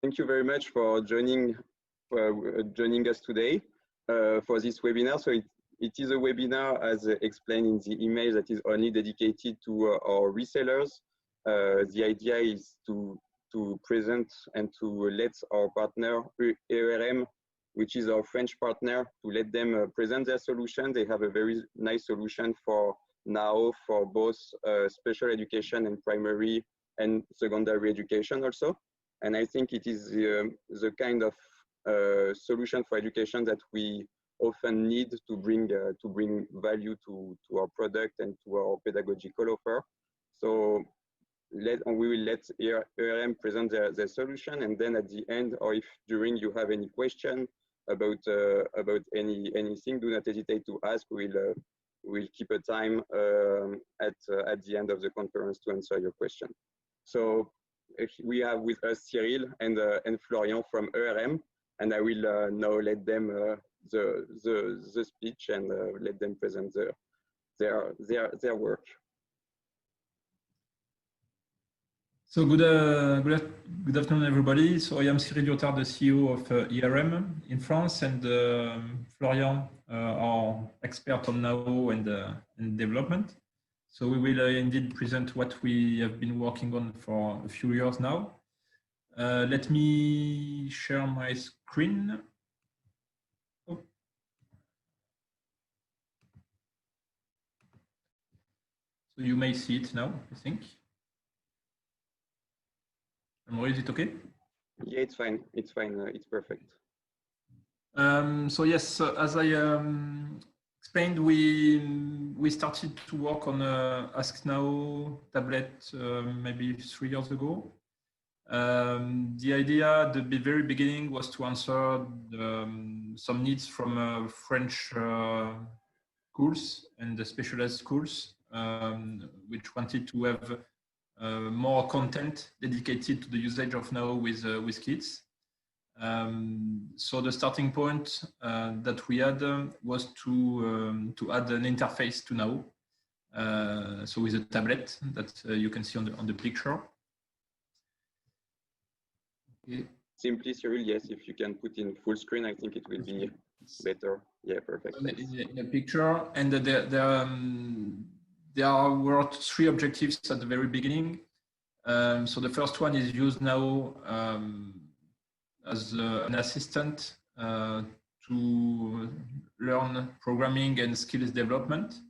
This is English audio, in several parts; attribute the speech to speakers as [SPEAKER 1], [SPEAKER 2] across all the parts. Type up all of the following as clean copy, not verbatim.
[SPEAKER 1] Thank you very much for joining us today for this webinar. So it is a webinar, as explained in the email, that is only dedicated to our resellers. The idea is to present and to let our partner ERM, which is our French partner, to let them present their solution. They have a very nice solution for now for both special education and primary and secondary education also. And I think it is the kind of solution for education that we often need to bring value to our product and to our pedagogical offer. So we will let ERM present their solution, and then at the end, or if during you have any question about anything, do not hesitate to ask. We'll keep a time at the end of the conference to answer your question. So we have with us Cyril and Florian from ERM, and I will now let them the speech and let them present their work.
[SPEAKER 2] So good afternoon, everybody. So I am Cyril Liotard, the CEO of ERM in France, and Florian, our expert on NAO and development. So we will indeed present what we have been working on for a few years now. Let me share my screen. Oh. So you may see it now, I think. Is it okay?
[SPEAKER 1] Yeah, it's fine. It's fine. It's perfect.
[SPEAKER 2] So yes, as I explained, we started to work on AskNAO Tablet maybe 3 years ago. The idea at the very beginning was to answer some needs from French schools and the specialized schools, which wanted to have more content dedicated to the usage of NAO with kids. So the starting point that we had was to add an interface to NAO. So with a tablet that you can see on the picture. Okay.
[SPEAKER 1] Simply, Cyril, yes, if you can put in full screen, I think it will be better. Yeah, perfect.
[SPEAKER 2] In a picture, and there were 3 objectives at the very beginning. So the first one is use NAO as an assistant to learn programming and skills development.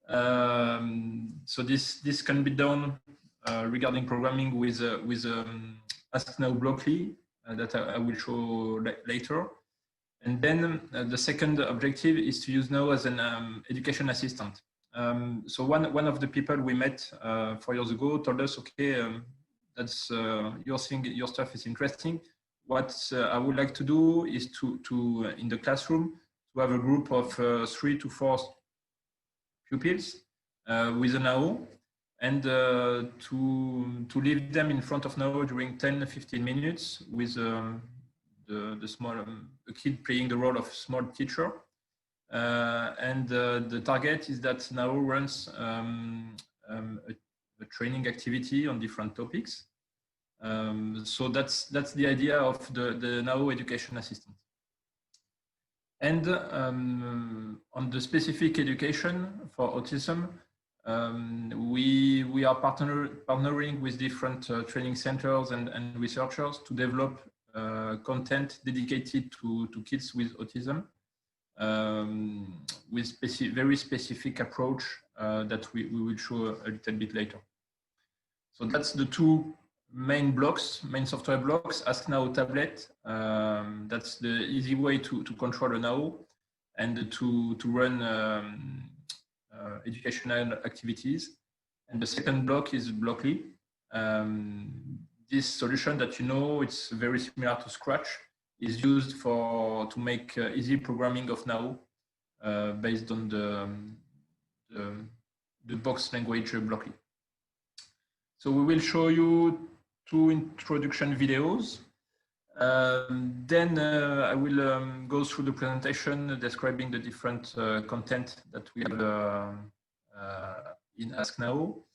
[SPEAKER 2] So this can be done regarding programming with AskNAO Blockly that I will show later. And then the second objective is to use NAO as an education assistant. So one of the people we met 4 years ago told us, okay, that's your stuff is interesting. What I would like to do is to in the classroom to have a group of 3 to 4 pupils with a NAO, and to leave them in front of NAO during 10-15 minutes with the small a kid playing the role of small teacher. And the target is that NAO runs a training activity on different topics. So that's the idea of the NAO education assistant. And on the specific education for autism, we are partnering with different training centers and researchers to develop content dedicated to kids with autism, with very specific approach that we will show a little bit later. So that's the 2 main software blocks. AskNAO Tablet, that's the easy way to control a NAO and to run educational activities. And the second block is Blockly. This solution that it's very similar to Scratch, is used to make easy programming of NAO based on the box language Blockly. So we will show you 2 introduction videos. Then I will go through the presentation describing the different content that we have in AskNAO.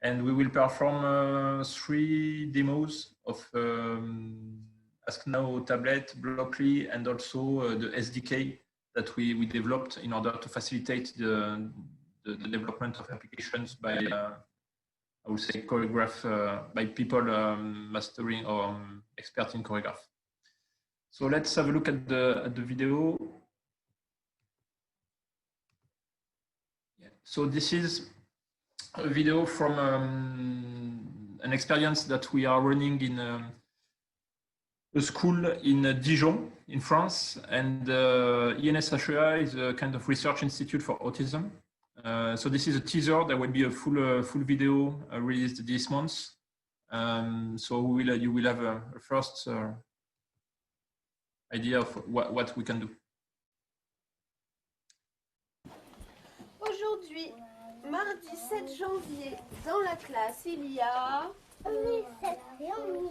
[SPEAKER 2] And we will perform 3 demos of AskNAO Tablet, Blockly, and also the SDK that we developed in order to facilitate the development of applications by, I would say, by people mastering or expert in choreograph. So let's have a look at the video. Yeah. So this is a video from an experience that we are running in a school in Dijon, in France, and INSHEA is a kind of research institute for autism. So this is a teaser. There will be a full video released this month. So you will have a first idea of what we can do.
[SPEAKER 3] Aujourd'hui, mardi 7 janvier, dans la classe, il y a...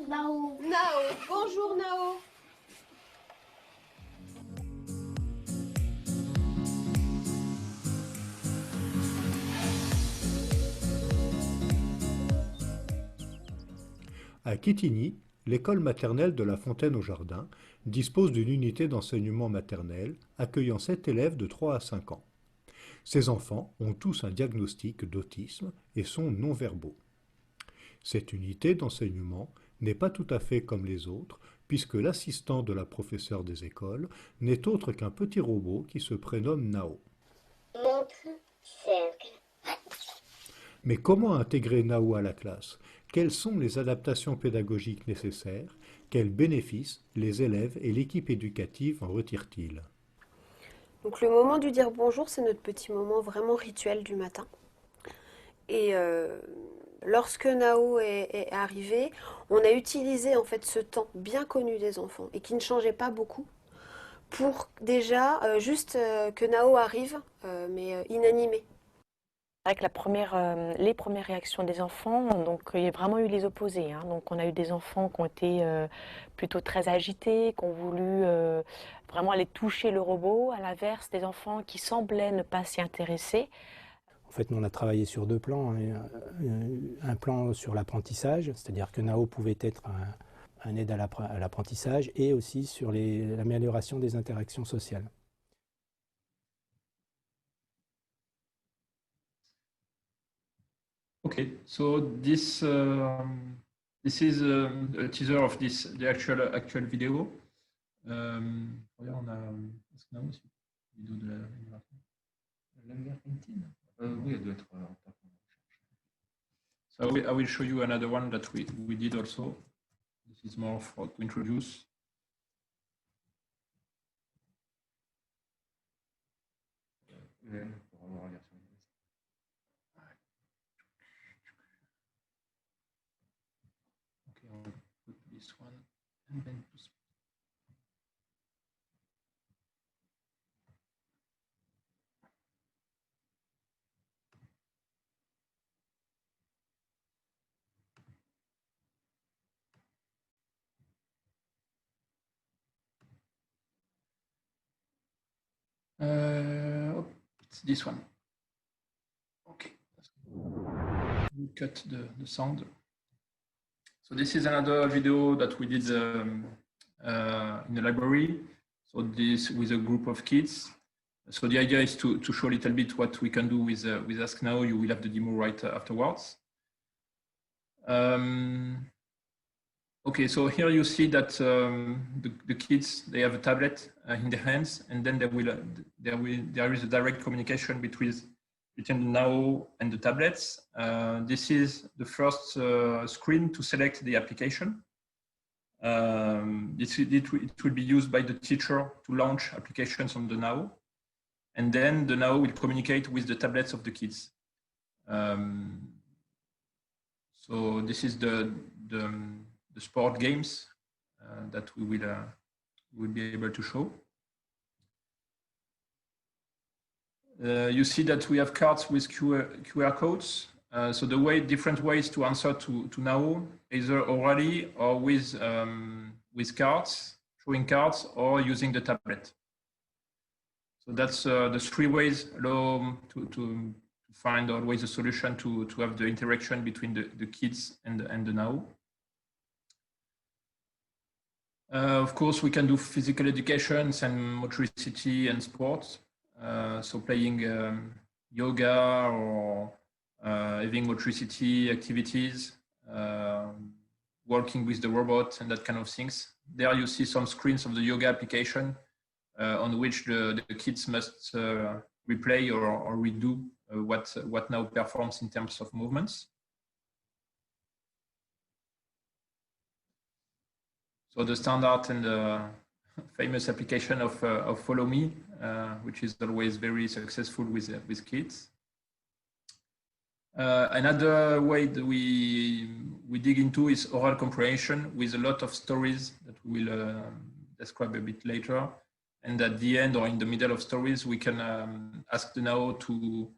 [SPEAKER 3] Nao. Nao. Bonjour Nao.
[SPEAKER 4] À Quetigny, l'école maternelle de la Fontaine au Jardin dispose d'une unité d'enseignement maternel accueillant 7 élèves de 3 à 5 ans. Ces enfants ont tous un diagnostic d'autisme et sont non-verbaux. Cette unité d'enseignement n'est pas tout à fait comme les autres, puisque l'assistant de la professeure des écoles n'est autre qu'un petit robot qui se prénomme Nao.
[SPEAKER 5] Montre cercle.
[SPEAKER 4] Mais comment intégrer Nao à la classe? Quelles sont les adaptations pédagogiques nécessaires? Quels bénéfices les élèves et l'équipe éducative en retirent-ils?
[SPEAKER 3] Donc le moment du dire bonjour, c'est notre petit moment vraiment rituel du matin. Et lorsque Nao est arrivé, on a utilisé en fait ce temps bien connu des enfants et qui ne changeait pas beaucoup pour déjà juste que Nao arrive, mais inanimé.
[SPEAKER 6] Avec les premières réactions des enfants, donc il y a vraiment eu les opposés. Donc on a eu des enfants qui ont été plutôt très agités, qui ont voulu vraiment aller toucher le robot, à l'inverse des enfants qui semblaient ne pas s'y intéresser.
[SPEAKER 7] En fait, nous on a travaillé sur 2 plans. Un plan sur l'apprentissage, c'est-à-dire que Nao pouvait être un aide à l'apprentissage, et aussi sur l'amélioration des interactions sociales.
[SPEAKER 2] Okay, so this is a teaser of the actual video. Regarde, on a AskNAO aussi. Vidéo de la oui, elle doit être en retard. So I will show you another one that we did also. This is more to introduce. This one and then it's this one. Okay, we cut the sound. So this is another video that we did in the library. So this with a group of kids. So the idea is to show a little bit what we can do with AskNAO. You will have the demo right afterwards. Okay, so here you see that the kids, they have a tablet in their hands, and then there is a direct communication between the NAO and the tablets. This is the first screen to select the application. It will be used by the teacher to launch applications on the NAO. And then the NAO will communicate with the tablets of the kids. So this is the sport games that we will be able to show. You see that we have cards with QR codes. So different ways to answer to NAO, either orally or with cards, showing cards, or using the tablet. So that's the 3 ways to find always a solution to have the interaction between the kids and the NAO. Of course, we can do physical education and motricity and sports. So playing yoga or having motricity activities, working with the robot and that kind of things. There you see some screens of the yoga application on which the kids must replay or redo what now performs in terms of movements. So the standard and the famous application of Follow Me, which is always very successful with kids. Another way that we dig into is oral comprehension with a lot of stories that we will describe a bit later. And at the end or in the middle of stories, we can ask the NAO to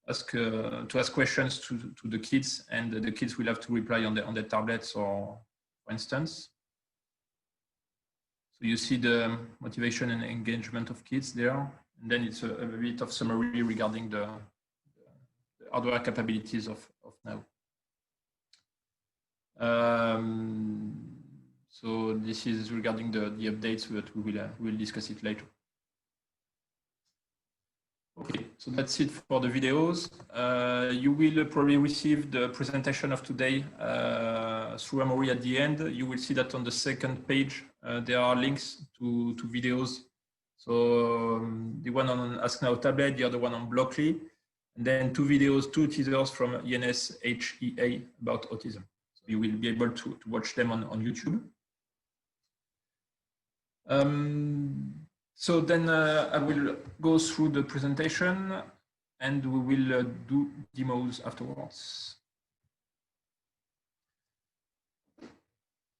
[SPEAKER 2] ask questions to the kids, and the kids will have to reply on their tablets, or for instance. So you see the motivation and engagement of kids there, and then it's a bit of summary regarding the hardware capabilities of NAO. So this is regarding the updates, but we will discuss it later. Okay, so that's it for the videos. You will probably receive the presentation of today through Amory at the end. You will see that on the second page, there are links to videos. So the one on AskNAO Tablet, the other one on Blockly, and then 2 videos, 2 teasers from ENSHEA about autism. So you will be able to watch them on YouTube. So then I will go through the presentation, and we will do demos afterwards.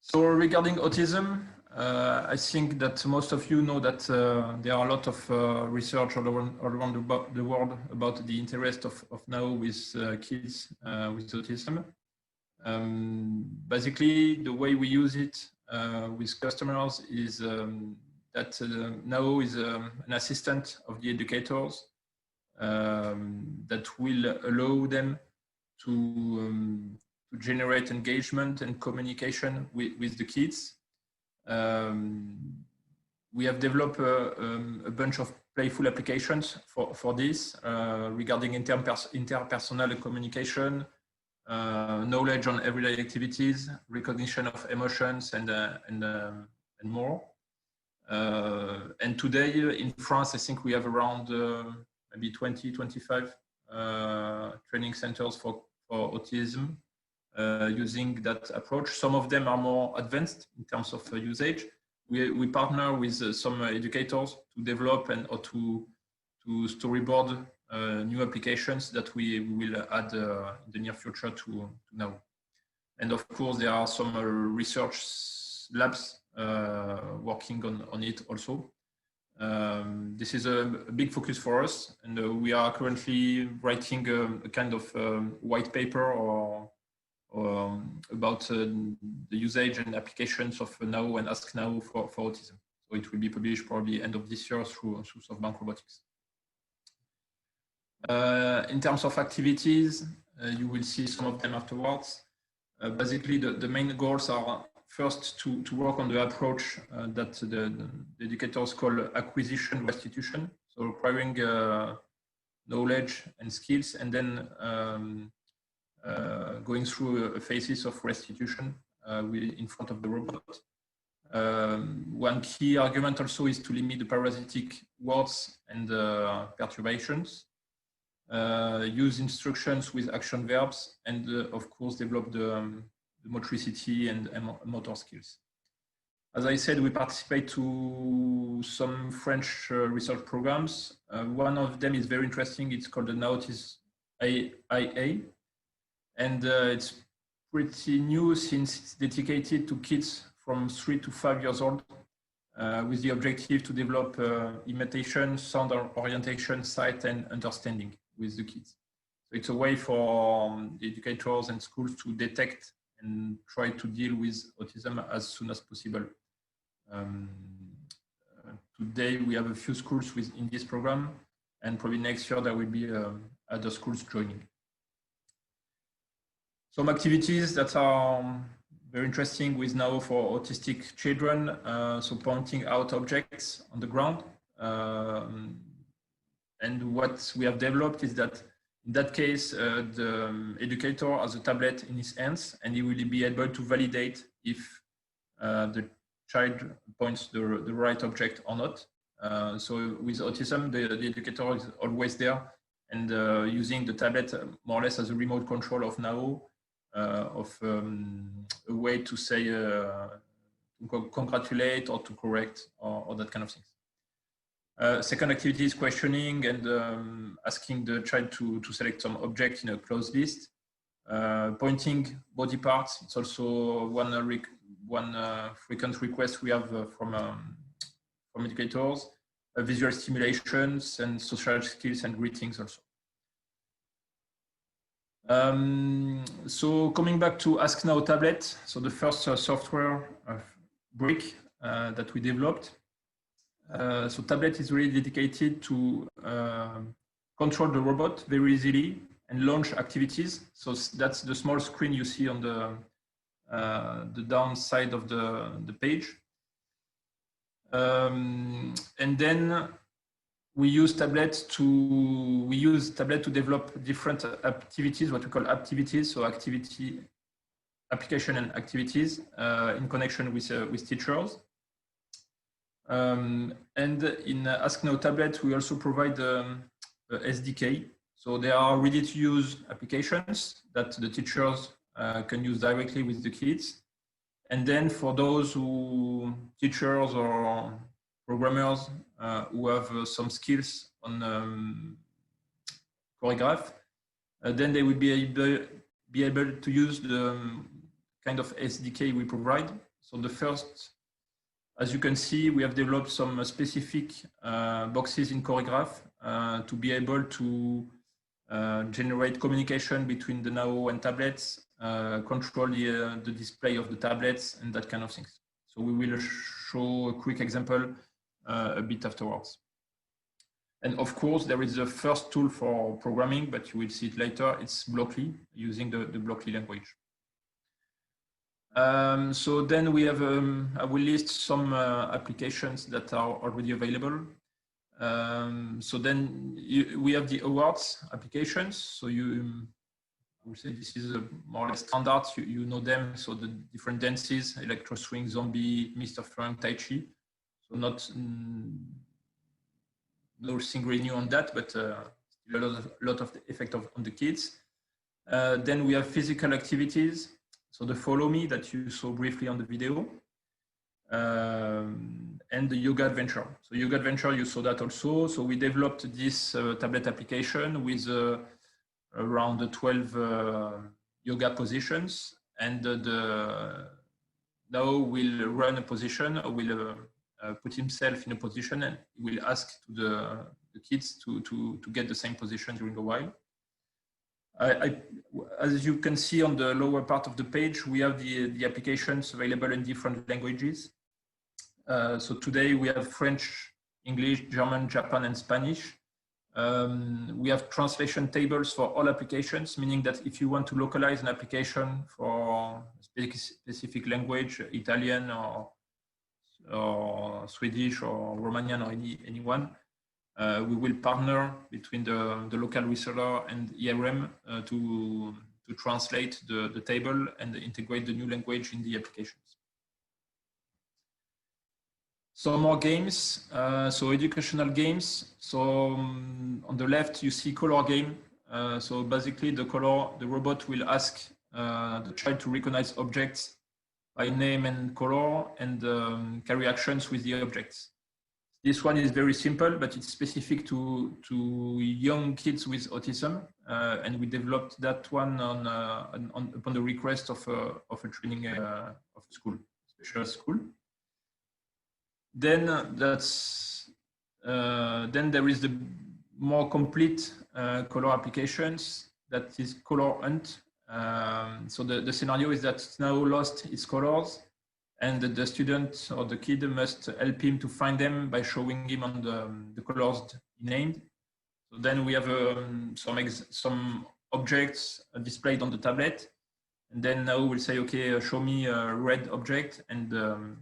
[SPEAKER 2] So regarding autism, I think that most of you know that there are a lot of research all around the world about the interest of NAO with kids with autism. Basically, the way we use it with customers is that NAO is an assistant of the educators that will allow them to generate engagement and communication with the kids. We have developed a bunch of playful applications for this regarding interpersonal communication, knowledge on everyday activities, recognition of emotions, and more. And today in France, I think we have around maybe 20, 25 training centers for autism using that approach. Some of them are more advanced in terms of usage. We partner with some educators to develop or to storyboard new applications that we will add in the near future to NAO. And of course, there are some research labs working on it also. This is a big focus for us, and we are currently writing a kind of white paper or about the usage and applications of NAO and AskNAO for autism. So it will be published probably end of this year through SoftBank Robotics. In terms of activities, you will see some of them afterwards. Basically, the main goals are first to work on the approach that the educators call acquisition restitution, so requiring knowledge and skills, and then going through a phases of restitution in front of the robot. One key argument also is to limit the parasitic words and perturbations, use instructions with action verbs, and of course develop the motricity and motor skills. As I said, we participate to some French research programs. One of them is very interesting. It's called the NAOTIS IA, and it's pretty new since it's dedicated to kids from 3 to 5 years old, with the objective to develop imitation, sound orientation, sight, and understanding with the kids. So it's a way for the educators and schools to detect and try to deal with autism as soon as possible. Today we have a few schools in this program, and probably next year there will be a other schools joining. Some activities that are very interesting with NAO for autistic children. So pointing out objects on the ground. And what we have developed is that in that case, the educator has a tablet in his hands and he will be able to validate if the child points the right object or not. So with autism, the educator is always there and using the tablet more or less as a remote control of NAO, of a way to say, to congratulate or to correct or that kind of things. Second activity is questioning and asking the child to select some object in a closed list. Pointing body parts, it's also one frequent request we have from educators. Visual stimulations and social skills and greetings also. So coming back to AskNAO Tablet, so the first software brick that we developed. So tablet is really dedicated to control the robot very easily and launch activities. So that's the small screen you see on the downside of the page. And then we use tablet to develop different activities, what we call activities, so application and activities in connection with teachers. And in AskNAO Tablet, we also provide a SDK. So they are ready-to-use applications that the teachers can use directly with the kids. And then for those teachers or programmers who have some skills on choreograph, then they will be able to use the kind of SDK we provide. So the first, as you can see, we have developed some specific boxes in choreograph to be able to generate communication between the NAO and tablets, control the display of the tablets and that kind of things. So we will show a quick example a bit afterwards. And of course, there is a first tool for programming, but you will see it later. It's Blockly, using the Blockly language. So then we have, I will list some applications that are already available. So then we have the awards applications. So I would say this is more or less standard. You know them. So the different dances, electro swing, zombie, Mr. Frank, Tai Chi. So not nothing really new on that, but still a lot of the effect on the kids. Then we have physical activities. So the follow me that you saw briefly on the video, and the yoga adventure. So yoga adventure, you saw that also. So we developed this tablet application with around 12 yoga positions, and now will run a position, or will put himself in a position, and will ask to the kids to get the same position during a while. As you can see on the lower part of the page, we have the applications available in different languages. So today we have French, English, German, Japan, and Spanish. We have translation tables for all applications, meaning that if you want to localize an application for a specific language, Italian or Swedish or Romanian or anyone, we will partner between the local reseller and ERM to translate the table and integrate the new language in the applications. Some more games, so educational games. So on the left, you see color game. So basically the robot will ask the child to recognize objects by name and color and carry actions with the objects. This one is very simple, but it's specific to young kids with autism, and we developed that one upon the request of a training of a school, special school. Then then there is the more complete color applications, that is color hunt. So the scenario is that now lost its colors, and the student or the kid must help him to find them by showing him on the colors named. So then we have some objects displayed on the tablet. And then now we'll say, okay, show me a red object, and the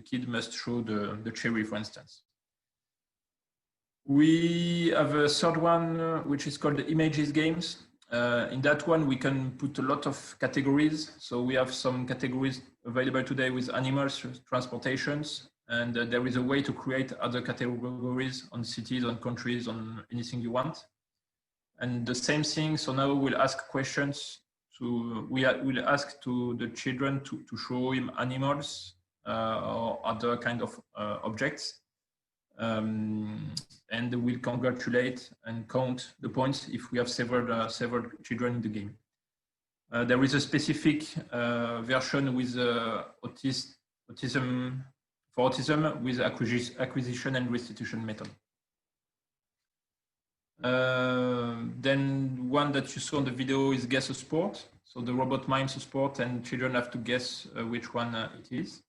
[SPEAKER 2] kid must show the cherry, for instance. We have a third one, which is called the images games. In that one, we can put a lot of categories. So we have some categories available today with animals, transportations, and there is a way to create other categories on cities, on countries, on anything you want. And the same thing, so now we'll ask questions. We'll ask to the children to show him animals or other kind of objects. And we'll congratulate and count the points if we have several children in the game. There is a specific version with autism with acquisition and restitution method. Then one that you saw on the video is guess a sport. So the robot mimes a sport and children have to guess which one it is.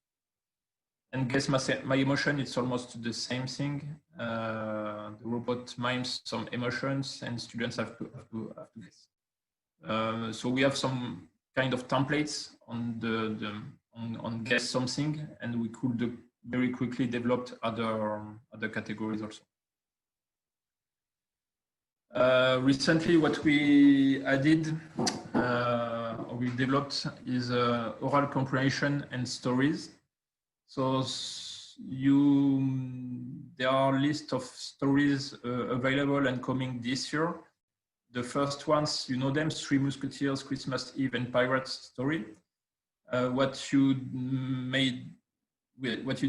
[SPEAKER 2] And guess my emotion, it's almost the same thing. The robot mimes some emotions and students have to guess. So we have some kind of templates on on guess something, and we could very quickly develop other categories also. Recently, what we added or we developed is oral comprehension and stories. So there are a list of stories available and coming this year. The first ones, you know them, Three Musketeers, Christmas Eve, and Pirates story. What you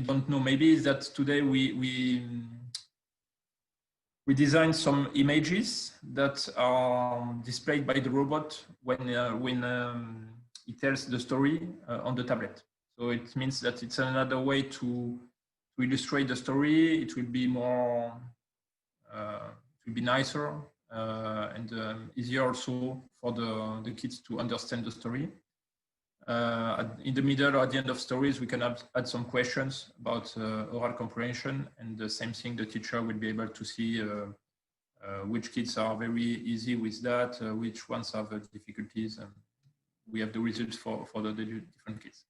[SPEAKER 2] don't know maybe is that today we designed some images that are displayed by the robot when it tells the story on the tablet. So it means that it's another way to illustrate the story. It will be more, it will be nicer and easier also for the kids to understand the story. In the middle or at the end of stories, we can add some questions about oral comprehension, and the same thing, the teacher will be able to see which kids are very easy with that, which ones have difficulties. We have the results for the different kids.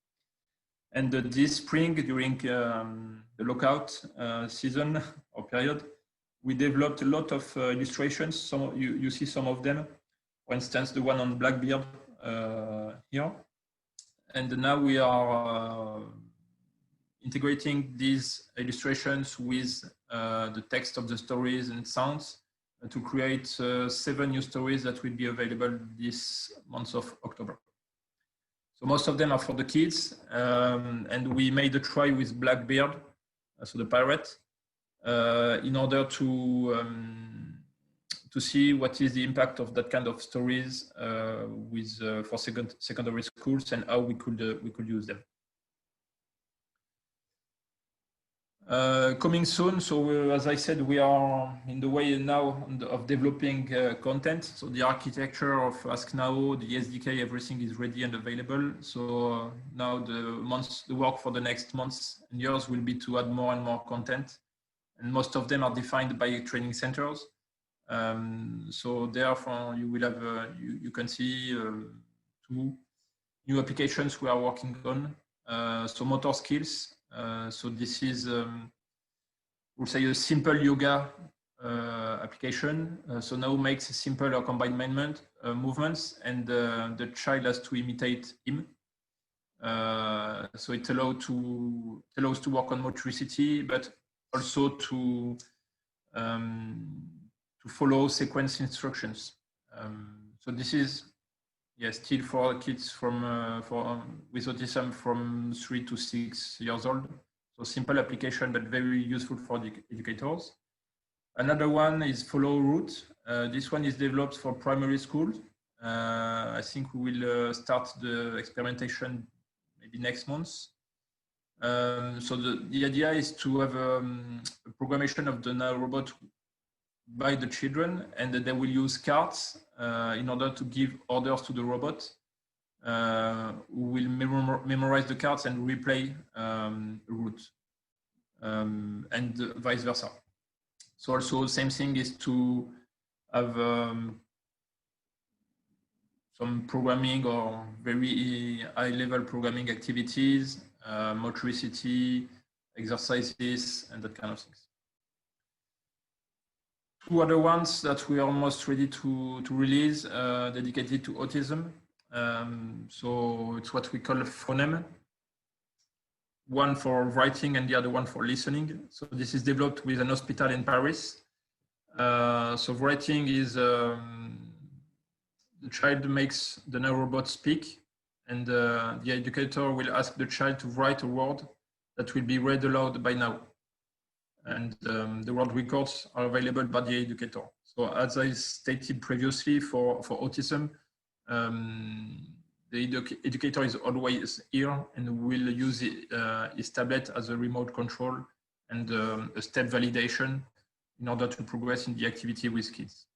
[SPEAKER 2] And this spring, during the lockout season or period, we developed a lot of illustrations. You see some of them. For instance, the one on Blackbeard here. And now we are integrating these illustrations with the text of the stories and sounds to create 7 new stories that will be available this month of October. So most of them are for the kids, and we made a try with Blackbeard, so the pirate, in order to see what is the impact of that kind of stories for secondary schools and how we could use them. Coming soon, so as I said, we are in the way now of developing content. So the architecture of AskNAO, the SDK, everything is ready and available. So now the work for the next months and years will be to add more and more content, and most of them are defined by training centers. So therefore, you will have you can see 2 new applications we are working on. So motor skills. So this is, we'll say, a simple yoga application. So now makes simple or combined movements, and the child has to imitate him. So it allows to work on motricity, but also to follow sequence instructions. So this is still for kids with autism from 3 to 6 years old. So simple application, but very useful for the educators. Another one is follow route. This one is developed for primary schools. I think we will start the experimentation maybe next month. So the idea is to have a programmation of the NAO robot by the children, and they will use cards in order to give orders to the robot, who will memorize the cards and replay route, and vice versa. So also same thing is to have some programming or very high-level programming activities, motricity, exercises, and that kind of things. Two other ones that we are almost ready to release, dedicated to autism. So it's what we call a phoneme, one for writing and the other one for listening. So this is developed with an hospital in Paris. So writing is the child makes the NAO robot speak, and the educator will ask the child to write a word that will be read aloud by NAO. And the word records are available by the educator. So as I stated previously, for autism, the educator is always here and will use his tablet as a remote control and a step validation in order to progress in the activity with kids.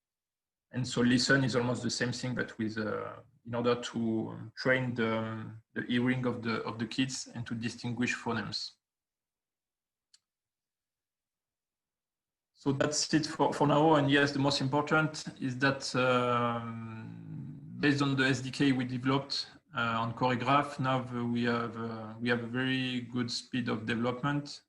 [SPEAKER 2] And so listen is almost the same thing, but with in order to train the hearing of the kids and to distinguish phonemes. So that's it for now. And yes, the most important is that based on the SDK we developed on Choreograph, now we have a very good speed of development.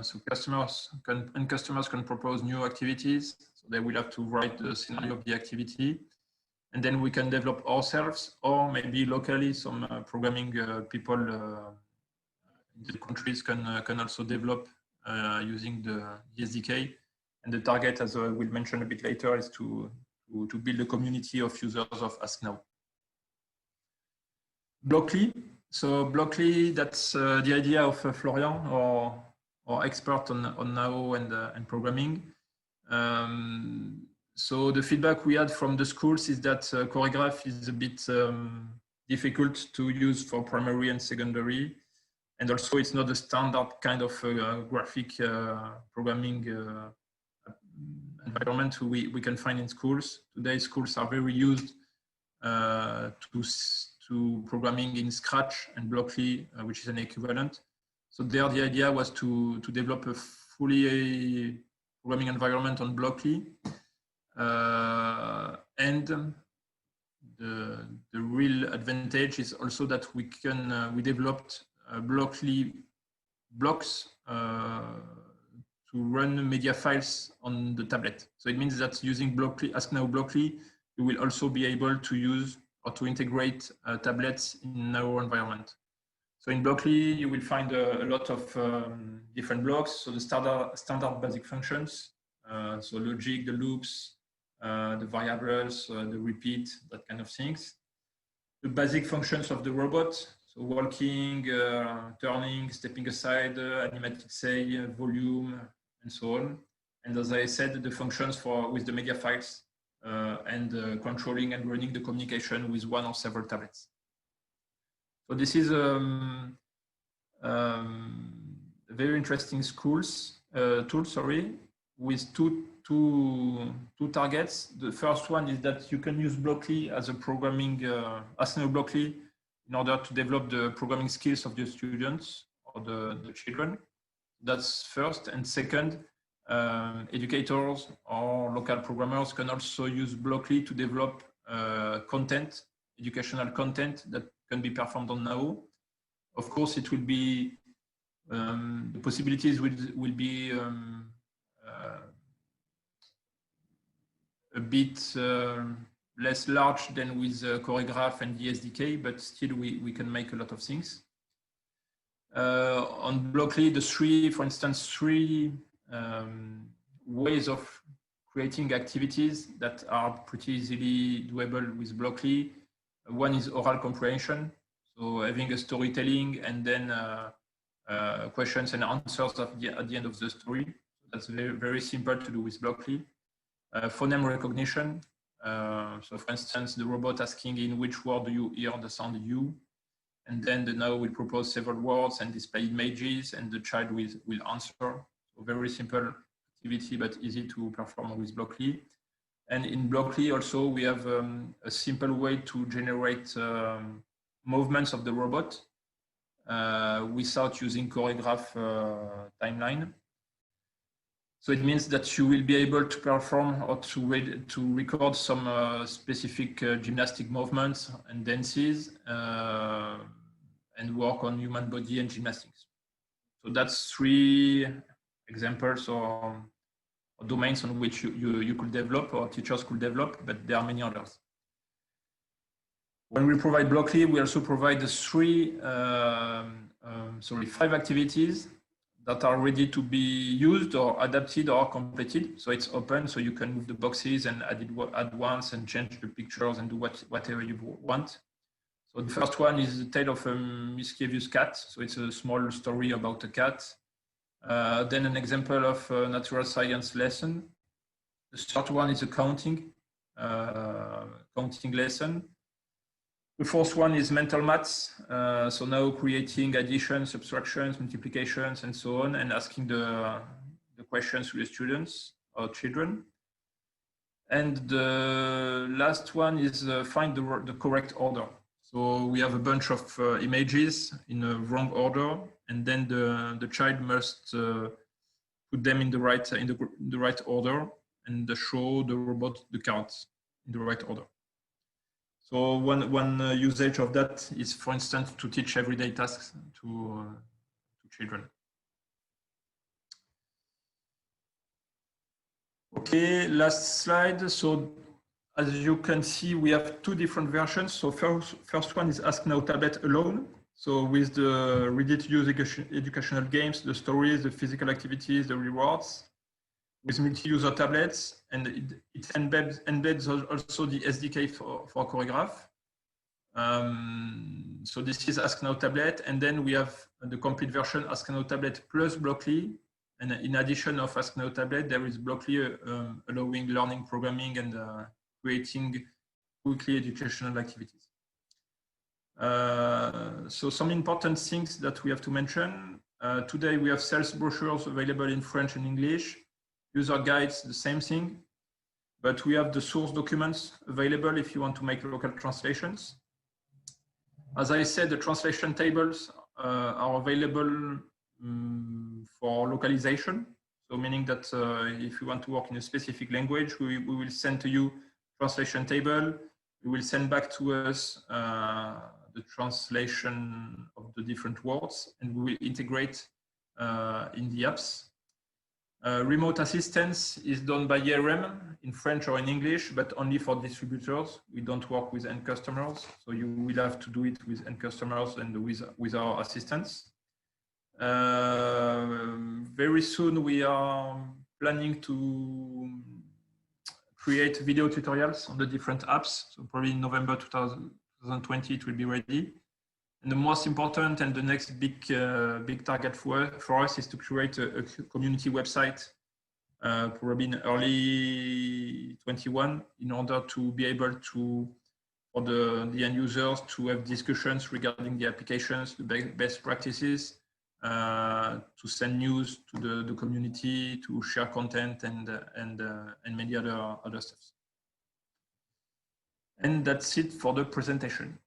[SPEAKER 2] So customers can propose new activities. So they will have to write the scenario of the activity, and then we can develop ourselves, or maybe locally some programming people in the countries can also develop using the SDK. And the target, as I will mention a bit later, is to build a community of users of AskNAO. Blockly. So Blockly, that's the idea of Florian, or expert on NAO and programming. So the feedback we had from the schools is that Choreograph is a bit difficult to use for primary and secondary. And also it's not a standard kind of graphic programming environment we can find in schools. Today, schools are very used to programming in Scratch and Blockly, which is an equivalent. So there, the idea was to develop a fully programming environment on Blockly. And the real advantage is also that we developed Blockly blocks to run media files on the tablet. So it means that using Blockly, AskNAO Blockly, you will also be able to use or to integrate tablets in our environment. So in Blockly, you will find a lot of different blocks. So the standard basic functions, so logic, the loops, the variables, the repeat, that kind of things. The basic functions of the robot, so walking, turning, stepping aside, animated say, volume, and so on. And as I said, the functions with the media files and controlling and running the communication with one or several tablets. So this is a very interesting tool, with two targets. The first one is that you can use Blockly as a programming, AskNAO Blockly, in order to develop the programming skills of the students or the children. That's first. And second, educators or local programmers can also use Blockly to develop content, educational content that can be performed on NAO. Of course, it will be, the possibilities will be a bit less large than with Choreograph and the SDK, but still we can make a lot of things. On Blockly, for instance, three ways of creating activities that are pretty easily doable with Blockly. One is oral comprehension, so having a storytelling and then questions and answers at the end of the story. That's very, very simple to do with Blockly. Phoneme recognition. So for instance, the robot asking in which word do you hear the sound U, and then the NAO will propose several words and display images, and the child will answer. So very simple activity, but easy to perform with Blockly. And in Blockly also, we have a simple way to generate movements of the robot without using Choreograph timeline. So it means that you will be able to perform or to record some specific gymnastic movements and dances and work on human body and gymnastics. So that's 3 examples or domains on which you could develop or teachers could develop, but there are many others. When we provide Blockly, we also provide 5 activities that are ready to be used or adapted or completed. So it's open, so you can move the boxes and add once and change the pictures and do whatever you want. So the first one is the tale of a mischievous cat. So it's a small story about a cat. Then an example of a natural science lesson. The third one is a counting lesson. The fourth one is mental maths. So now creating additions, subtractions, multiplications, and so on, and asking the questions to the students or children. And the last one is find the correct order. So we have a bunch of images in a wrong order, and then the child must put them in the right order and show the robot the cards in the right order. So one usage of that is, for instance, to teach everyday tasks to children. Okay, last slide. So as you can see, we have 2 different versions. So first one is AskNAO Tablet alone. So with the ready-to-use educational games, the stories, the physical activities, the rewards, with multi-user tablets, and it embeds also the SDK for choreograph. So this is AskNAO Tablet, and then we have the complete version AskNAO Tablet plus Blockly. And in addition of AskNAO Tablet, there is Blockly allowing learning programming and creating quickly educational activities. So some important things that we have to mention. Today we have sales brochures available in French and English. User guides, the same thing, but we have the source documents available if you want to make local translations. As I said, the translation tables are available for localization. So meaning that if you want to work in a specific language, we will send to you translation table. We will send back to us the translation of the different words, and we will integrate in the apps. Remote assistance is done by ERM in French or in English, but only for distributors. We don't work with end customers, so you will have to do it with end customers and with our assistants. Very soon we are planning to create video tutorials on the different apps. So probably in November 2020 it will be ready. And the most important and the next big target for us is to create a community website, probably in early 21, in order to be able to, for the end users, to have discussions regarding the applications, the best practices, to send news to the community, to share content and many other stuff. And that's it for the presentation.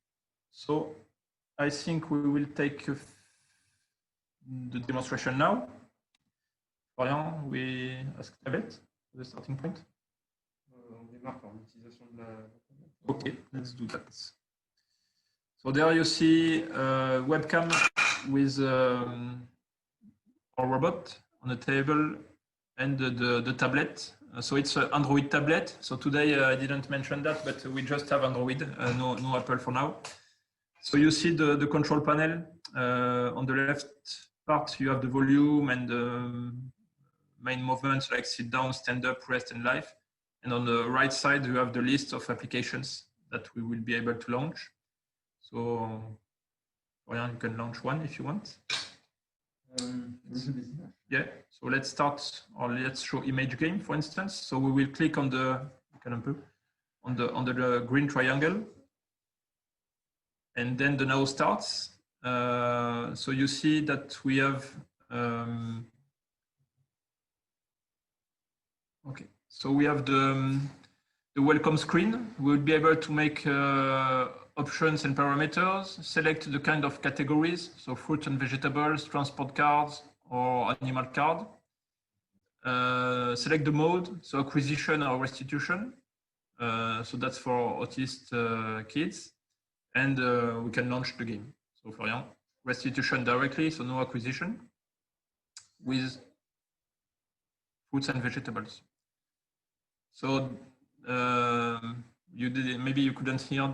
[SPEAKER 2] So I think we will take the demonstration now. Florian, we ask Tablet, the starting point. Okay, let's do that. So there you see a webcam with our robot on the table and the tablet. So it's an Android tablet. So today I didn't mention that, but we just have Android, no Apple for now. So you see the control panel. On the left part, you have the volume and the main movements like sit down, stand up, rest, and life. And on the right side, you have the list of applications that we will be able to launch. So, Florian, you can launch one if you want. Yeah, so let's start, or let's show image game, for instance. So we will click on the green triangle. And then the now starts. So you see that we have, okay. So we have the welcome screen. We'll be able to make options and parameters, select the kind of categories. So fruit and vegetables, transport cards, or animal card. select the mode, so acquisition or restitution. So that's for autist kids, and we can launch the game. So Florian, restitution directly, so no acquisition, with fruits and vegetables. So you did, maybe you couldn't hear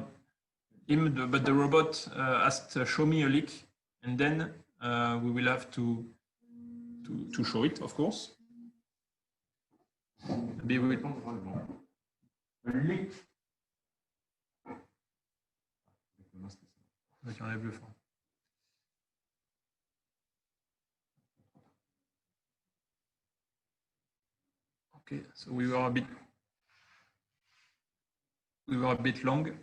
[SPEAKER 2] him, but the robot asked, show me a leak, and then we will have to show it, of course. Maybe we leak. Okay, so we were a bit long.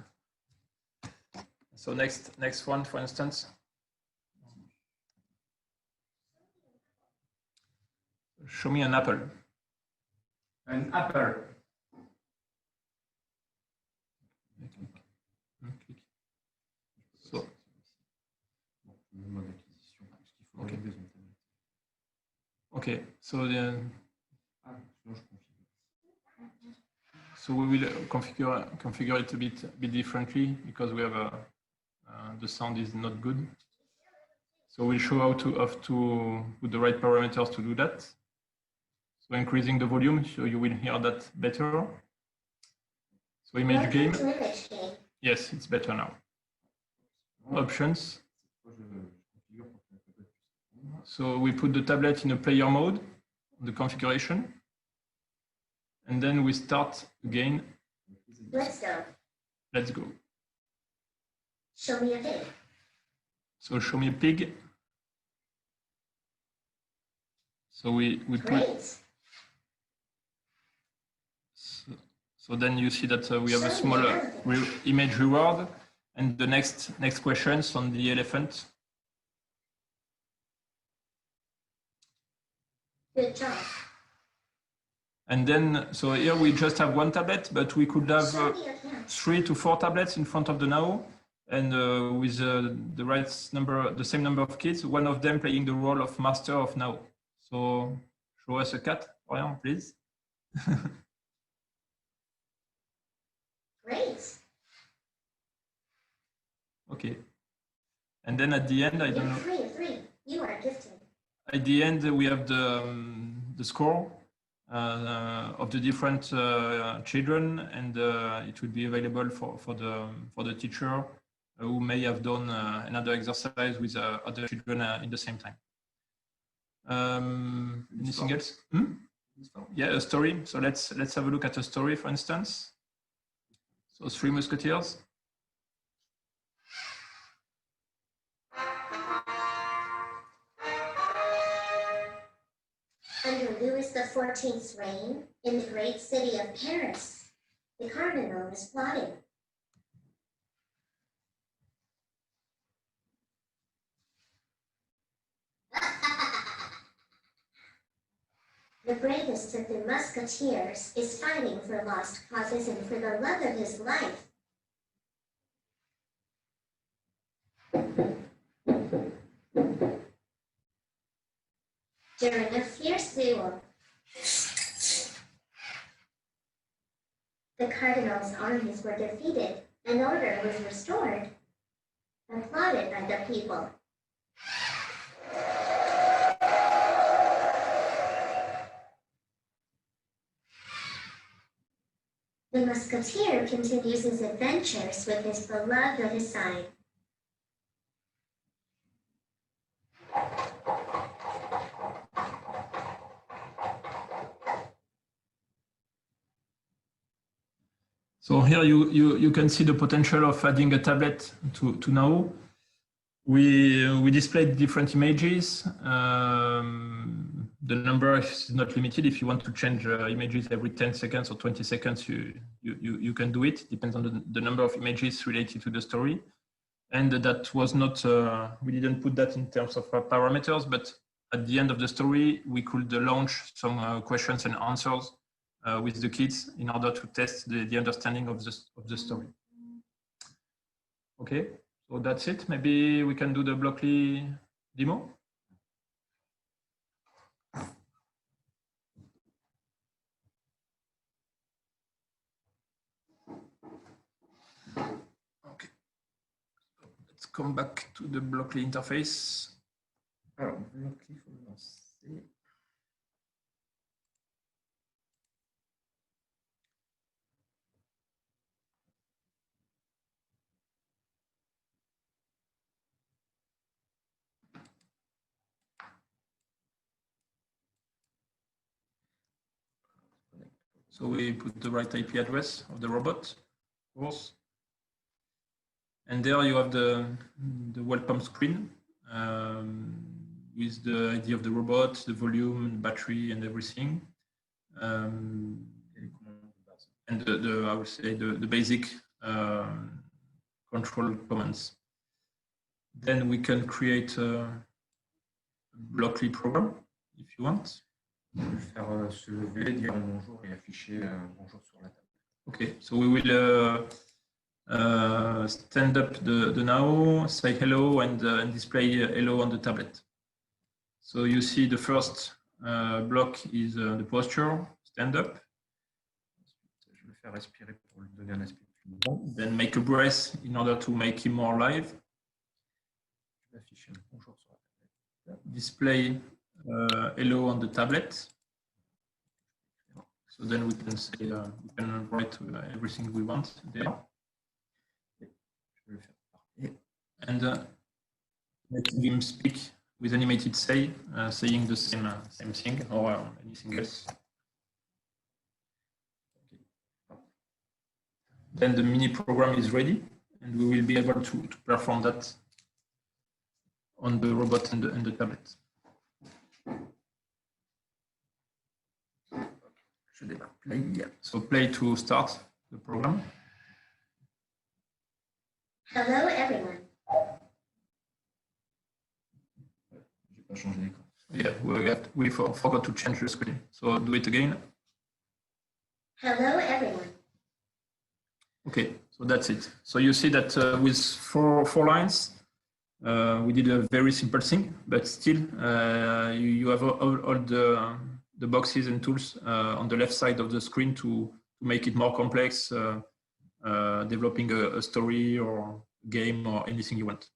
[SPEAKER 2] So next one, for instance. Show me an apple. An apple. So, okay. So we will configure it a bit differently because we have the sound is not good. So we'll show how to put the right parameters to do that. So increasing the volume, so you will hear that better. So image game. Yes, it's better now. Options. So we put the tablet in a player mode, the configuration. And then we start again.
[SPEAKER 5] Let's go.
[SPEAKER 2] Let's go.
[SPEAKER 5] Show me a pig.
[SPEAKER 2] So show me a pig. So we put. So then you see that we have a smaller image reward, and the next questions on the elephant.
[SPEAKER 5] Good job.
[SPEAKER 2] And then, so here we just have one tablet, but we could have 3 to 4 tablets in front of the NAO, and with the right number, the same number of kids, one of them playing the role of master of NAO. So show us a cat, Florian, please.
[SPEAKER 5] Great.
[SPEAKER 2] Okay. And then at the end, I don't know.
[SPEAKER 5] 3. You are gifted.
[SPEAKER 2] At the end, we have the score of the different children, and it will be available for the teacher who may have done another exercise with other children in the same time. Anything else? Yeah, a story. So let's have a look at a story, for instance. So 3 Musketeers.
[SPEAKER 5] Under Louis XIV's reign, in the great city of Paris, the cardinal is plotting. The bravest of the musketeers is fighting for lost causes and for the love of his life. During a fierce duel, the cardinal's armies were defeated and order was restored, applauded by the people. The musketeer continues his adventures with his beloved at his side.
[SPEAKER 2] So here you can see the potential of adding a tablet to NAO. We displayed different images. The number is not limited. If you want to change images every 10 seconds or 20 seconds, you can do it. Depends on the number of images related to the story. And that was not, we didn't put that in terms of parameters, but at the end of the story, we could launch some questions and answers with the kids in order to test the understanding of the story. Okay, so that's it. Maybe we can do the Blockly demo. come back to the Blockly interface.
[SPEAKER 8] Alors, Blockly, il faut le lancer.
[SPEAKER 2] So we put the right IP address of the robot, of course. And there you have the welcome screen with the ID of the robot, the volume, battery, and everything. And I would say the basic control commands. Then we can create a Blockly program if you want.
[SPEAKER 8] On peut faire se lever, dire bonjour et afficher bonjour sur la table.
[SPEAKER 2] Okay, so we will stand up the NAO, say hello, and display hello on the tablet. So you see the first block is the posture, stand up.
[SPEAKER 8] Je vais le faire respirer pour lui donner un aspect plus grand.
[SPEAKER 2] Then make a breath in order to make him more live.
[SPEAKER 8] Je vais afficher un bonjour sur la table.
[SPEAKER 2] Display hello on the tablet. So then we can say we can write everything we want there. And letting him speak with animated say, saying the same thing or anything else. Okay. Then the mini program is ready, and we will be able to perform that on the robot and the tablet.
[SPEAKER 8] Je démarre play.
[SPEAKER 2] So play to start the program.
[SPEAKER 5] Hello, everyone.
[SPEAKER 8] J'ai pas changé l'écran.
[SPEAKER 2] Yeah, we forgot to change the screen. So do it again.
[SPEAKER 5] Hello, everyone.
[SPEAKER 2] Okay, so that's it. So you see that with four lines, we did a very simple thing, but still you have all the boxes and tools on the left side of the screen to make it more complex, developing a story or game or anything you want.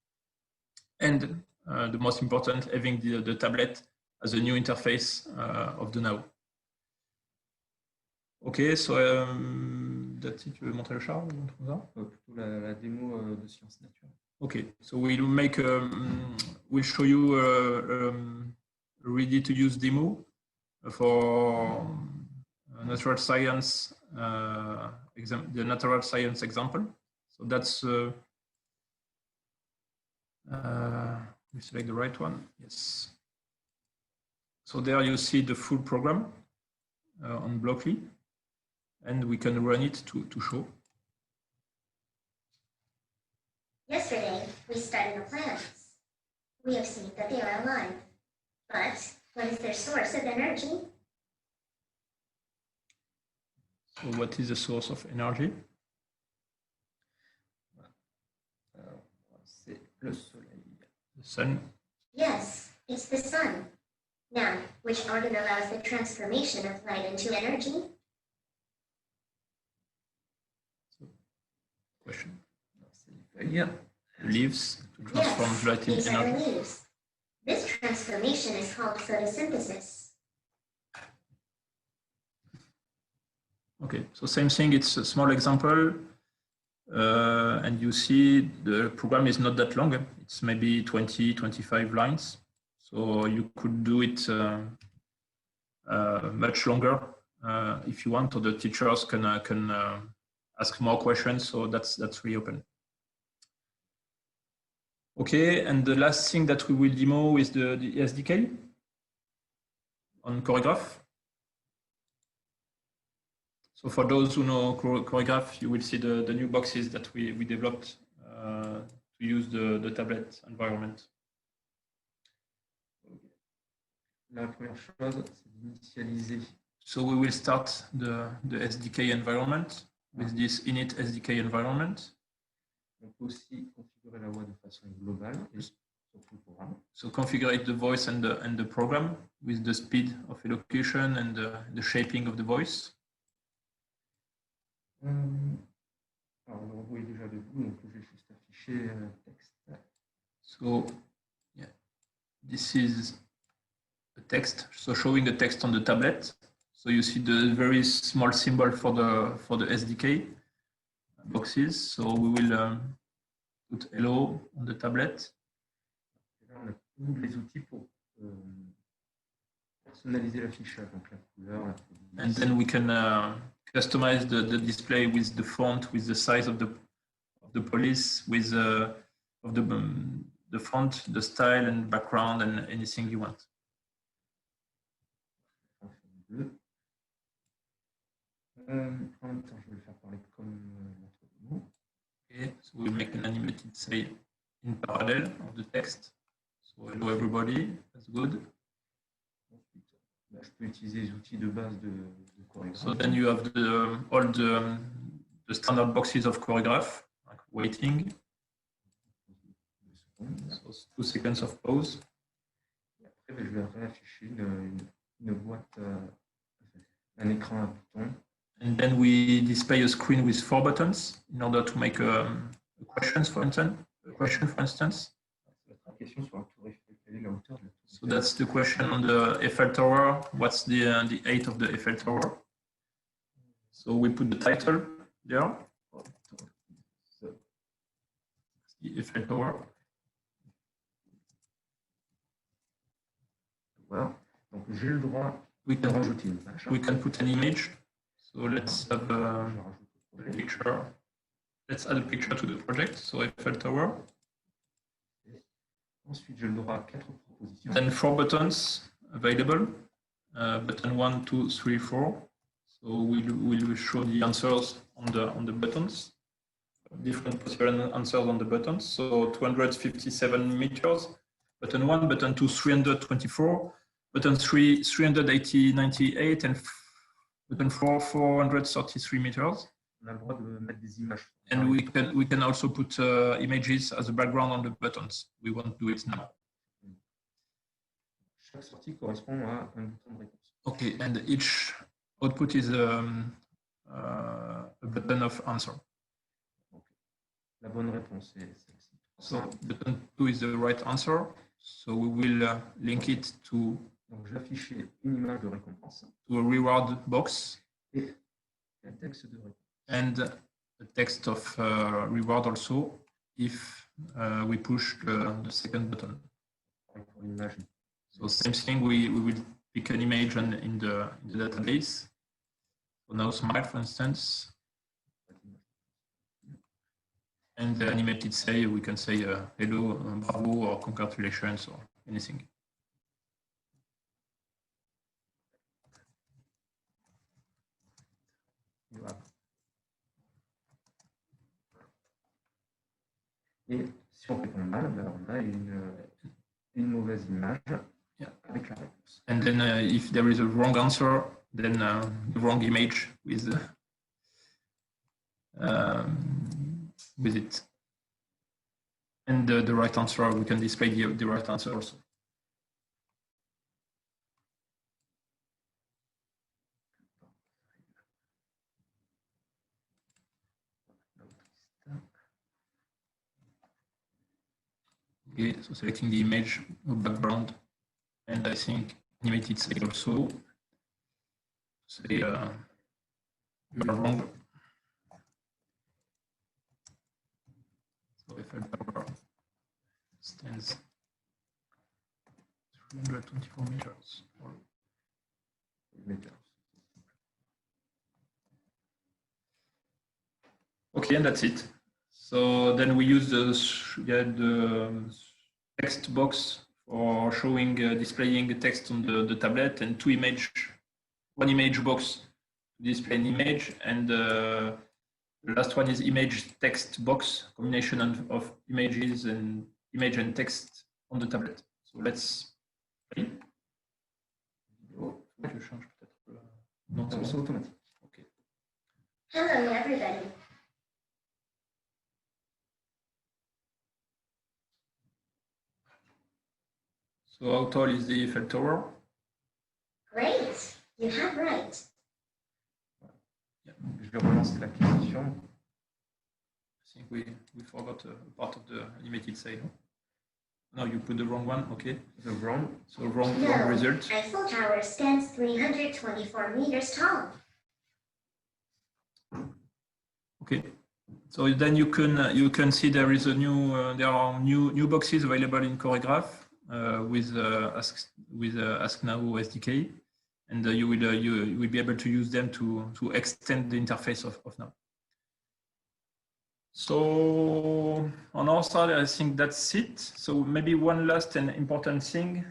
[SPEAKER 2] And the most important, having the tablet as a new interface of the NAO. Ok, so that's it. Tu veux montrer le char ou ça?
[SPEAKER 8] Plutôt la démo de sciences naturelles.
[SPEAKER 2] Okay, so we'll show you a ready-to-use demo for natural science, the natural science example. So that's we select the right one. Yes. So there you see the full program on Blockly, and we can run it to show.
[SPEAKER 5] Yesterday, we studied the planets. We have seen that they are alive. But what is their source of energy?
[SPEAKER 2] So what is the source of energy?
[SPEAKER 8] C'est le soleil.
[SPEAKER 2] The sun.
[SPEAKER 5] Yes, it's the sun. Now, which organ allows the transformation of light into energy?
[SPEAKER 2] So, question.
[SPEAKER 8] Yeah.
[SPEAKER 2] Leaves to transform
[SPEAKER 5] Yes,
[SPEAKER 2] light
[SPEAKER 5] these
[SPEAKER 2] into
[SPEAKER 5] are the
[SPEAKER 2] energy.
[SPEAKER 5] leaves. This transformation is called photosynthesis.
[SPEAKER 2] Okay, so same thing, it's a small example. And you see the program is not that long. It's maybe 20, 25 lines. So you could do it much longer if you want, or the teachers can ask more questions. So that's really open. Okay, and the last thing that we will demo is the SDK on Choreograph. So for those who know Choreograph, you will see the new boxes that we developed to use the tablet environment.
[SPEAKER 8] La première chose, c'est d'initialiser.
[SPEAKER 2] So we will start the SDK environment with this init SDK environment.
[SPEAKER 8] On peut aussi configurer la voix de façon globale et sur tout le programme.
[SPEAKER 2] So configure the voice and the program with the speed of elocution and the shaping of the voice.
[SPEAKER 8] Alors le robot est déjà debout, donc je vais juste afficher texte.
[SPEAKER 2] So yeah, this is the text. So showing the text on the tablet. So you see the very small symbol for the SDK boxes. So we will put hello on the tablet.
[SPEAKER 8] Et là, on a tous les outils pour personnaliser l'affichage, donc la couleur, la police.
[SPEAKER 2] And then we can customize the display with the font, with the size of the police, with of the font, the style and background and anything you want.
[SPEAKER 8] En même temps, je vais le faire parler comme l'autre mot.
[SPEAKER 2] Okay, so we make an animated say in parallel of the text. So hello everybody, that's good.
[SPEAKER 8] Ensuite, je peux utiliser les outils de base de chorégraphe.
[SPEAKER 2] So then you have all the standard boxes of choreograph, like waiting. So 2 seconds of pause.
[SPEAKER 8] Et après, je vais réafficher une boîte, un écran à boutons.
[SPEAKER 2] And then we display a screen with 4 buttons in order to make a question, for instance.
[SPEAKER 8] La question sur la tour Eiffel, quelle est la hauteur de la tour Eiffel?
[SPEAKER 2] So that's the question on the Eiffel Tower. What's the height of the Eiffel Tower? So we put the title there. The Eiffel Tower.
[SPEAKER 8] Voilà. Donc j'ai le droit
[SPEAKER 2] We
[SPEAKER 8] de
[SPEAKER 2] can
[SPEAKER 8] rajouter une page.
[SPEAKER 2] we can put an image. So let's have a
[SPEAKER 8] Je rajoute le projet.
[SPEAKER 2] picture. Let's add a picture to the project. So Eiffel Tower.
[SPEAKER 8] Ensuite, j'ai le droit à 4 propositions.
[SPEAKER 2] Then 4 buttons available. Button 1, 2, 3, 4. So we'll show the answers on the buttons. Different possible answers on the buttons. So 257 meters. Button 1, button 2, 324. Button 3, 398, and button 4, 433 meters.
[SPEAKER 8] On a le droit de mettre des images.
[SPEAKER 2] And we can also put images as a background on the buttons. We won't do it now.
[SPEAKER 8] Chaque sortie correspond à un bouton de réponse.
[SPEAKER 2] Okay, and each output is a button of answer.
[SPEAKER 8] Donc, la bonne réponse est celle-ci.
[SPEAKER 2] So button 2 is the right answer. So we will link it to
[SPEAKER 8] Donc, je vais afficher une image de récompense
[SPEAKER 2] a reward box
[SPEAKER 8] et un texte de réponse.
[SPEAKER 2] and a text of reward also if we push the second button.
[SPEAKER 8] Pour l'image.
[SPEAKER 2] So same thing, we will pick an image in the database. So now smile, for instance, and the animated say, we can say hello, bravo, or congratulations, or anything.
[SPEAKER 8] Voilà. Et si on répond mal, ben on a une mauvaise image avec la réponse.
[SPEAKER 2] And then if there is a wrong answer, then the wrong image with it. And the right answer, we can display the right answer also. Okay, so selecting the image background, and I think animated say also say you are wrong. So Eiffel Tower stands 324 meters. Okay, and that's it. So then we use the text box for showing, displaying the text on the tablet, and one image box to display an image, and the last one is image text box, combination of images and image and text on the tablet. So let's play. Je change peut-être. Non, c'est automatique. Okay.
[SPEAKER 5] Hello, everybody.
[SPEAKER 2] So how tall is the Eiffel Tower?
[SPEAKER 5] Great, you have right.
[SPEAKER 2] Yeah.
[SPEAKER 8] Je vais relancer la question.
[SPEAKER 2] I think we forgot a part of the animated say. No? No, you put the wrong one. Okay.
[SPEAKER 8] The wrong.
[SPEAKER 2] So wrong
[SPEAKER 5] No,
[SPEAKER 2] result.
[SPEAKER 5] Eiffel Tower stands 324 meters tall.
[SPEAKER 2] Okay. So then you can see there is a new there are new boxes available in Choreograph with AskNAO SDK, and you will be able to use them to extend the interface of NAO. So on our side, I think that's it. So maybe one last and important thing.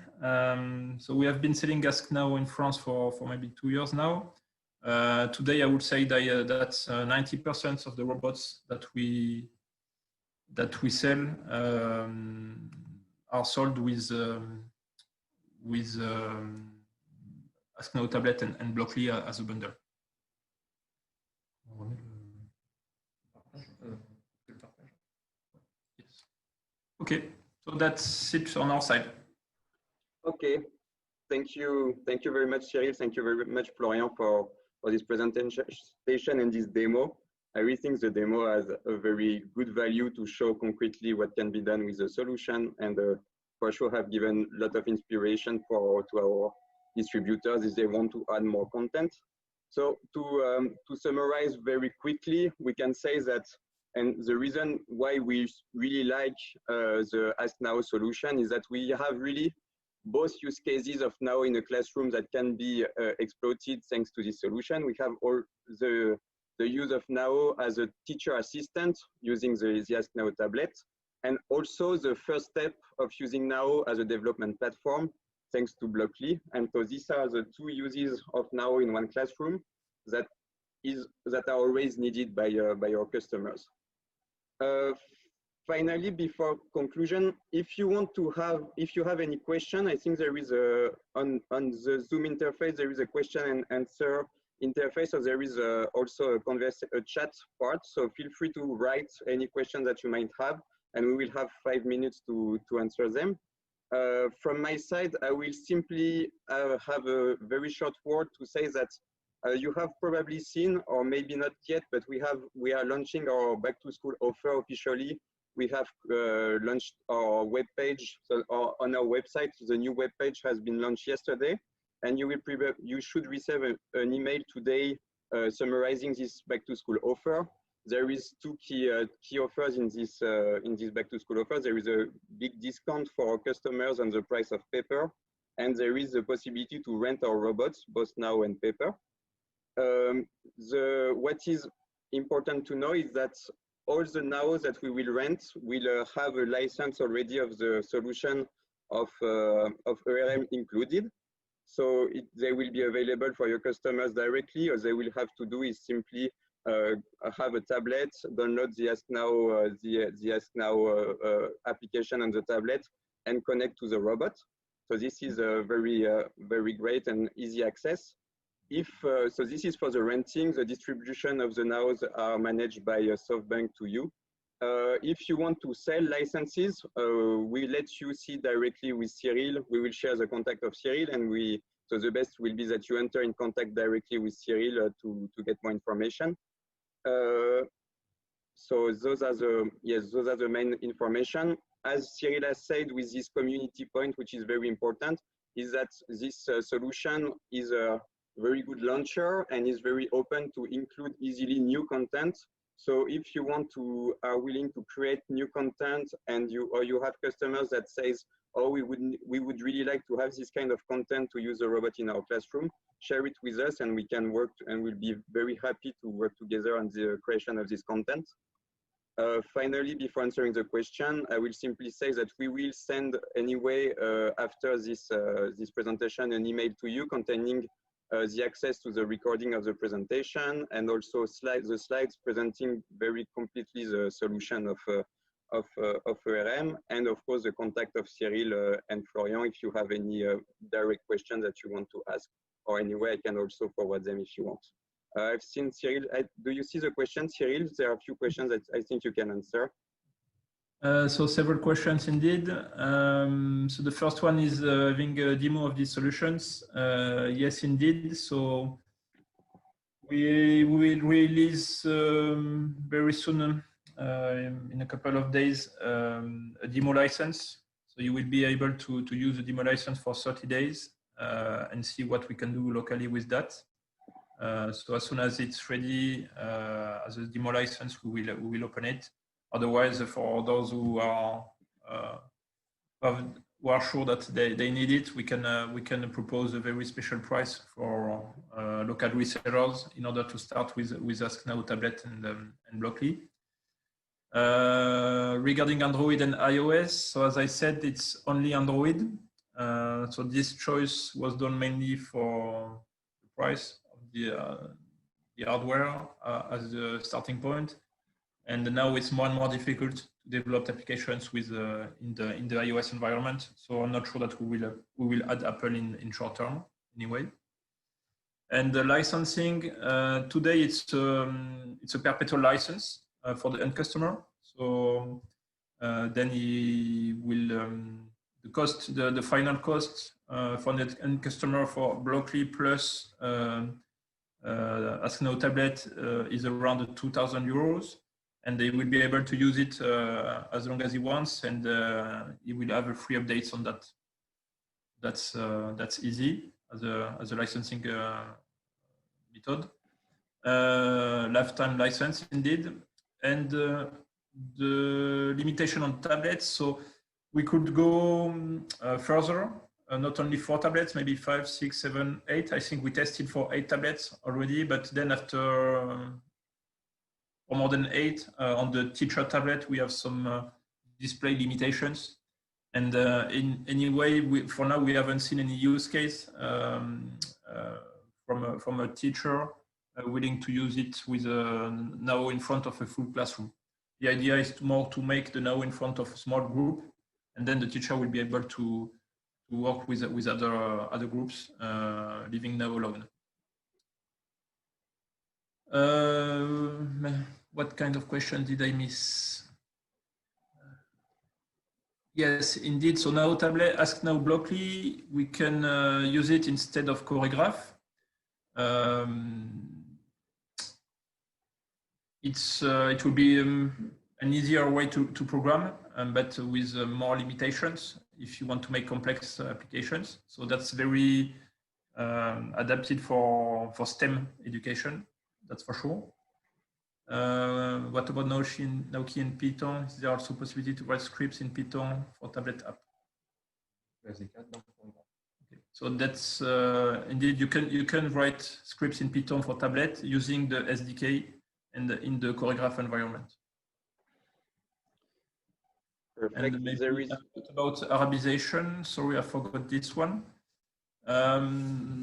[SPEAKER 2] So we have been selling AskNAO in France for maybe 2 years now. Today, I would say that 90% of the robots that we sell are sold with AskNAO Tablet and Blockly as a bundle. Yes. Okay, so that's it on our side.
[SPEAKER 1] Okay, thank you very much, Cyril. Thank you very much, Florian, for this presentation and this demo. I really think the demo has a very good value to show concretely what can be done with the solution, and for sure have given a lot of inspiration to our distributors if they want to add more content. So to summarize very quickly, we can say that, and the reason why we really like the AskNAO solution is that we have really both use cases of NAO in a classroom that can be exploited thanks to this solution. We have all the use of NAO as a teacher assistant using the AskNAO Tablet, and also the first step of using NAO as a development platform thanks to Blockly. And so these are the two uses of NAO in one classroom that are always needed by your customers. Finally, before conclusion, if you have any question, I think there is on the Zoom interface there is a question and answer interface, so there is also a chat part. So feel free to write any question that you might have, and we will have 5 minutes to answer them. From my side, I will simply have a very short word to say that you have probably seen, or maybe not yet, but we are launching our back to school offer officially. We have launched our web page. So on our website, the new web page has been launched yesterday, and you should receive an email today summarizing this back to school offer. There is two key offers in this back to school offer. There is a big discount for our customers on the price of paper, and there is the possibility to rent our robots, both NAO and paper. What is important to know is that all the NAOs that we will rent will have a license already of the solution of ARM included. So they will be available for your customers directly. All they will have to do is simply have a tablet, download the AskNAO application on the tablet, and connect to the robot. So this is a very great and easy access. So this is for the renting. The distribution of the NAOs are managed by SoftBank to you. If you want to sell licenses, we let you see directly with Cyril. We will share the contact of Cyril, and so the best will be that you enter in contact directly with Cyril to get more information. So those are the main information. As Cyril has said, with this community point, which is very important, is that this solution is a very good launcher and is very open to include easily new content. So if you are willing to create new content, and you have customers that says, oh, we would really like to have this kind of content to use a robot in our classroom, share it with us, and we can work, and we'll be very happy to work together on the creation of this content. Finally, before answering the question, I will simply say that we will send anyway after this presentation an email to you containing the access to the recording of the presentation, and also the slides presenting very completely the solution of ARM, and of course the contact of Cyril and Florian if you have any direct questions that you want to ask, or anyway I can also forward them if you want. I've seen Cyril. Do you see the questions, Cyril? There are a few questions that I think you can answer.
[SPEAKER 2] So several questions indeed. So the first one is having a demo of these solutions. Yes, indeed. So we will release very soon, in a couple of days, a demo license. So So you will be able to use the demo license for 30 days and see what we can do locally with that. So as soon as it's ready as a demo license, we will open it. Otherwise, for those who are sure that they need it, we can propose a very special price for local resellers in order to start with AskNAO Tablet and Blockly. Regarding Android and iOS, so as I said, it's only Android. So this choice was done mainly for the price of the hardware as the starting point. And now it's more and more difficult to develop applications with in the iOS environment. So I'm not sure that we will add Apple in short term anyway. And the licensing today it's a perpetual license for the end customer. So then he will the final cost for the end customer for Blockly plus AskNAO Tablet is around 2,000 euros. And they will be able to use it as long as he wants, and he will have free updates on that. That's easy as a licensing method. Lifetime license indeed, and the limitation on tablets. So we could go further, not only 4 tablets, maybe 5, 6, 7, 8. I think we tested for 8 tablets already, but then after. For more than 8 on the teacher tablet, we have some display limitations. And in any way, for now, we haven't seen any use case from a teacher willing to use it with NAO in front of a full classroom. The idea is more to make the NAO in front of a small group, and then the teacher will be able to work with other groups, leaving NAO alone. What kind of question did I miss? Yes, indeed. So now tablet, AskNAO Blockly, we can use it instead of Choreograph. It will be an easier way to program, but with more limitations if you want to make complex applications. So that's very adapted for STEM education. That's for sure. What about Naoki and Python? Is there also possibility to write scripts in Python for tablet app? Okay. So that's indeed you can write scripts in Python for tablet using the SDK and in the Choreograph environment.
[SPEAKER 1] Perfect.
[SPEAKER 2] And maybe about Arabization. Sorry, I forgot this one.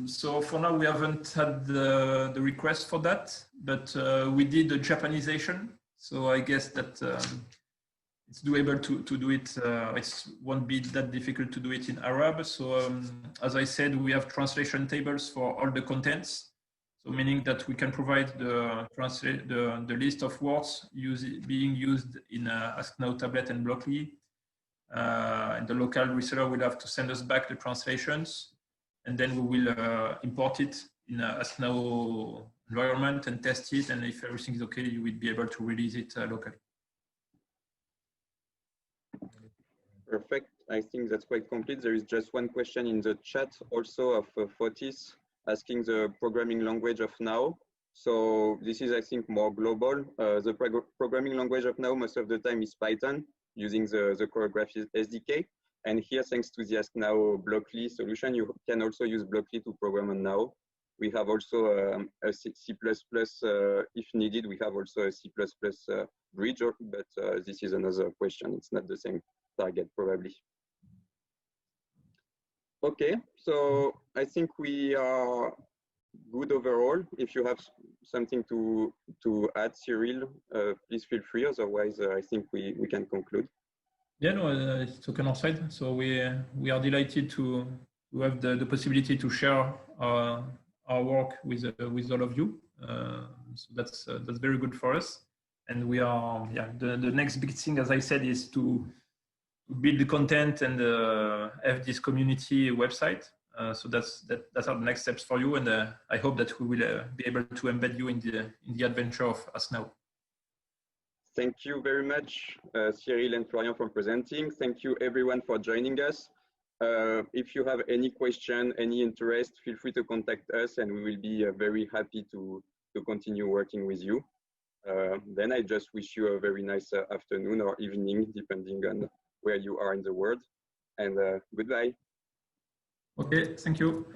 [SPEAKER 2] So for now, we haven't had the request for that, but we did the Japanization. So I guess that it's doable to do it. It won't be that difficult to do it in Arab. So as I said, we have translation tables for all the contents. So meaning that we can provide the list of words being used in AskNAO Tablet and Blockly. And the local reseller will have to send us back the translations. And then we will import it in a AskNAO environment and test it. And if everything is okay, you will be able to release it locally.
[SPEAKER 1] Perfect. I think that's quite complete. There is just one question in the chat also of Fotis asking the programming language of NAO. So this is, I think, more global. The programming language of NAO most of the time is Python using the Choreograph SDK. And here, thanks to the AskNAO Blockly solution, you can also use Blockly to program on NAO. We have also a C++, if needed, we have also a C++ bridge, but this is another question. It's not the same target, probably. Okay, so I think we are good overall. If you have something to add, Cyril, please feel free. Otherwise, I think we can conclude.
[SPEAKER 2] Yeah, no, it's okay on our side. So we are delighted to have the possibility to share our work with all of you. So that's very good for us. And we are, yeah, the next big thing, as I said, is to build the content and have this community website. So that's our next steps for you. And I hope that we will be able to embed you in the adventure of AskNAO.
[SPEAKER 1] Thank you very much, Cyril and Florian, for presenting. Thank you, everyone, for joining us. If you have any question, any interest, feel free to contact us, and we will be very happy to continue working with you. Then I just wish you a very nice afternoon or evening, depending on where you are in the world. And goodbye.
[SPEAKER 2] Okay, thank you.